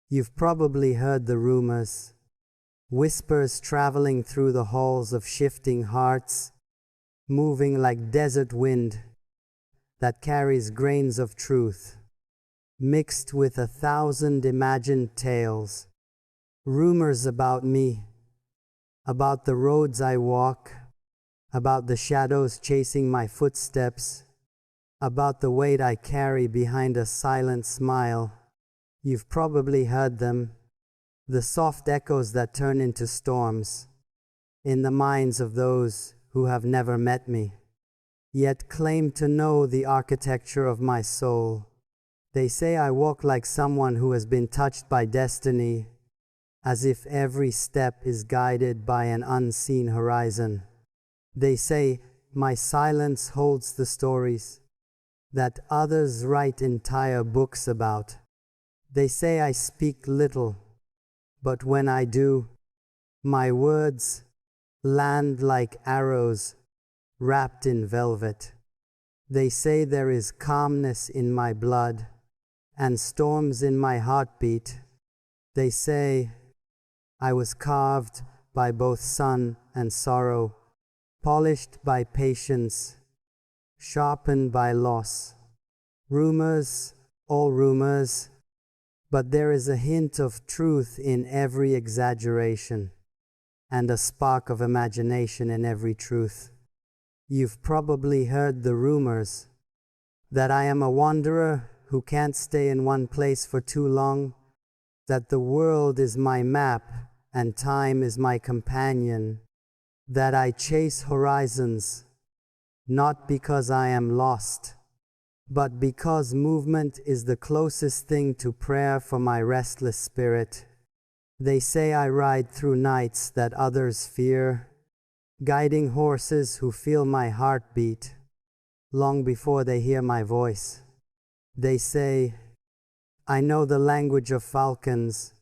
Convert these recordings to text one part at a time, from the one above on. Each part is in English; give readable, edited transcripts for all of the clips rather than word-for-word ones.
You've probably heard the rumors, whispers traveling through the halls of shifting hearts, moving like desert wind that carries grains of truth, mixed with 1,000 imagined tales. Rumors about me, about the roads I walk, about the shadows chasing my footsteps, about the weight I carry behind a silent smile. You've probably heard them, the soft echoes that turn into storms, in the minds of those who have never met me, yet claim to know the architecture of my soul. They say I walk like someone who has been touched by destiny, as if every step is guided by an unseen horizon. They say my silence holds the stories that others write entire books about. They say I speak little, but when I do, my words land like arrows wrapped in velvet. They say there is calmness in my blood and storms in my heartbeat. They say I was carved by both sun and sorrow, polished by patience, sharpened by loss. Rumors, all rumors, but there is a hint of truth in every exaggeration, and a spark of imagination in every truth. You've probably heard the rumors that I am a wanderer who can't stay in one place for too long, that the world is my map and time is my companion, that I chase horizons, not because I am lost, but because movement is the closest thing to prayer for my restless spirit. They say I ride through nights that others fear, guiding horses who feel my heartbeat long before they hear my voice. They say I know the language of falcons,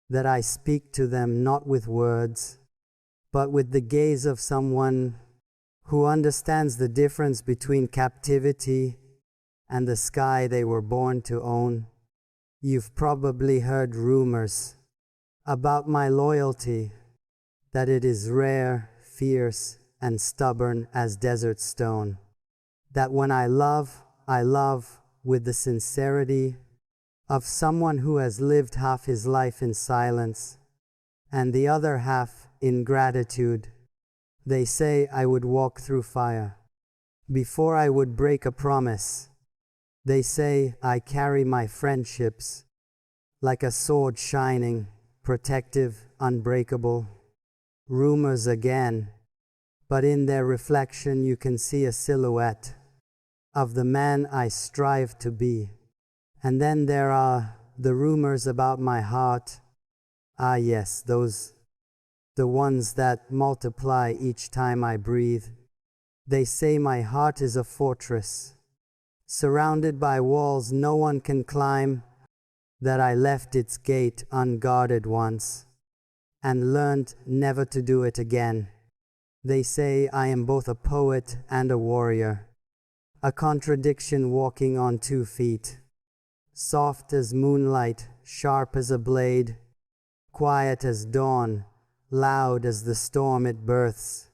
that I speak to them not with words, but with the gaze of someone who understands the difference between captivity and the sky they were born to own. You've probably heard rumors about my loyalty, that it is rare, fierce, and stubborn as desert stone, that when I love with the sincerity of someone who has lived half his life in silence and the other half in gratitude. They say I would walk through fire before I would break a promise. They say I carry my friendships like a sword shining, protective, unbreakable. Rumors again, but in their reflection you can see a silhouette of the man I strive to be. And then there are the rumors about my heart. Ah yes, those, the ones that multiply each time I breathe. They say my heart is a fortress, surrounded by walls no one can climb, that I left its gate unguarded once, and learned never to do it again. They say I am both a poet and a warrior, a contradiction walking on 2 feet, soft as moonlight, sharp as a blade, quiet as dawn, loud as the storm it births.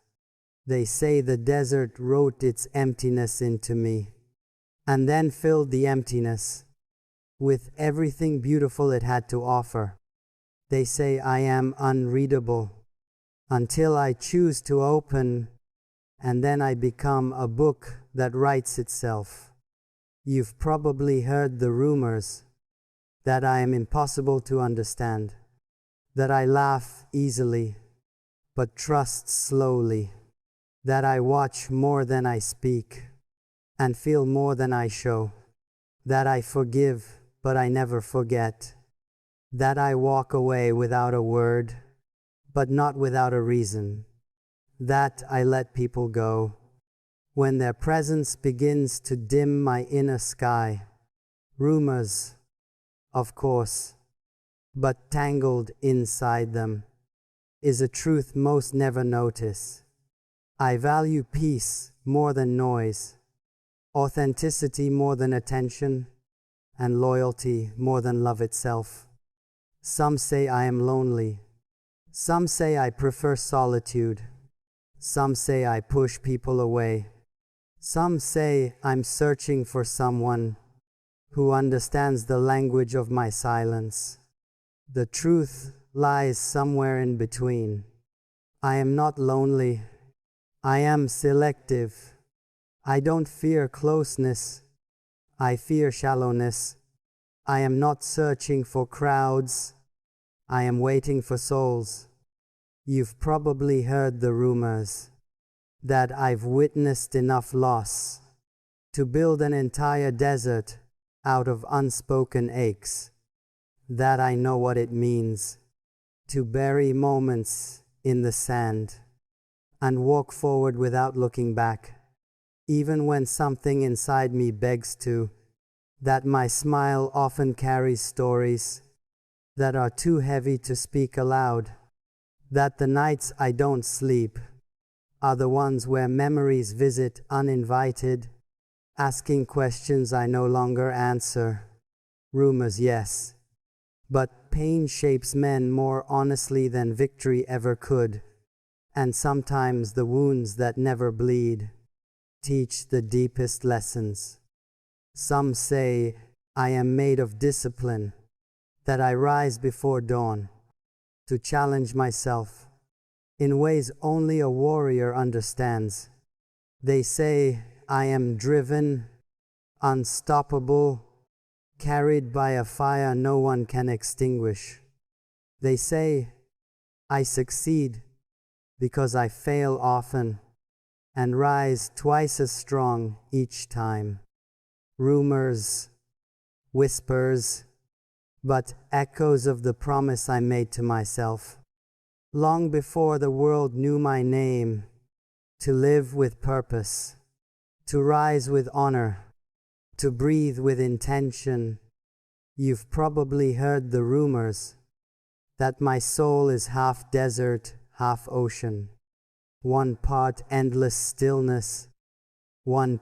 They say the desert wrote its emptiness into me, and then filled the emptiness with everything beautiful it had to offer. They say I am unreadable until I choose to open, and then I become a book that writes itself. You've probably heard the rumors that I am impossible to understand, that I laugh easily but trust slowly, that I watch more than I speak and feel more than I show, that I forgive but I never forget, that I walk away without a word but not without a reason, that I let people go when their presence begins to dim my inner sky. Rumors, of course, but tangled inside them is a truth most never notice. I value peace more than noise, authenticity more than attention, and loyalty more than love itself. Some say I am lonely. Some say I prefer solitude. Some say I push people away. Some say I'm searching for someone who understands the language of my silence. The truth lies somewhere in between. I am not lonely. I am selective. I don't fear closeness. I fear shallowness. I am not searching for crowds. I am waiting for souls. You've probably heard the rumors that I've witnessed enough loss to build an entire desert out of unspoken aches, that I know what it means to bury moments in the sand and walk forward without looking back, even when something inside me begs to, that my smile often carries stories that are too heavy to speak aloud, that the nights I don't sleep are the ones where memories visit uninvited, asking questions I no longer answer. Rumors, yes, but pain shapes men more honestly than victory ever could, and sometimes the wounds that never bleed teach the deepest lessons. Some say I am made of discipline, that I rise before dawn to challenge myself in ways only a warrior understands. They say I am driven, unstoppable, carried by a fire no one can extinguish. They say I succeed because I fail often and rise twice as strong each time. Rumors, whispers, but echoes of the promise I made to myself long before the world knew my name, to live with purpose, to rise with honor, to breathe with intention. You've probably heard the rumors that my soul is half desert, half ocean, one part endless stillness, one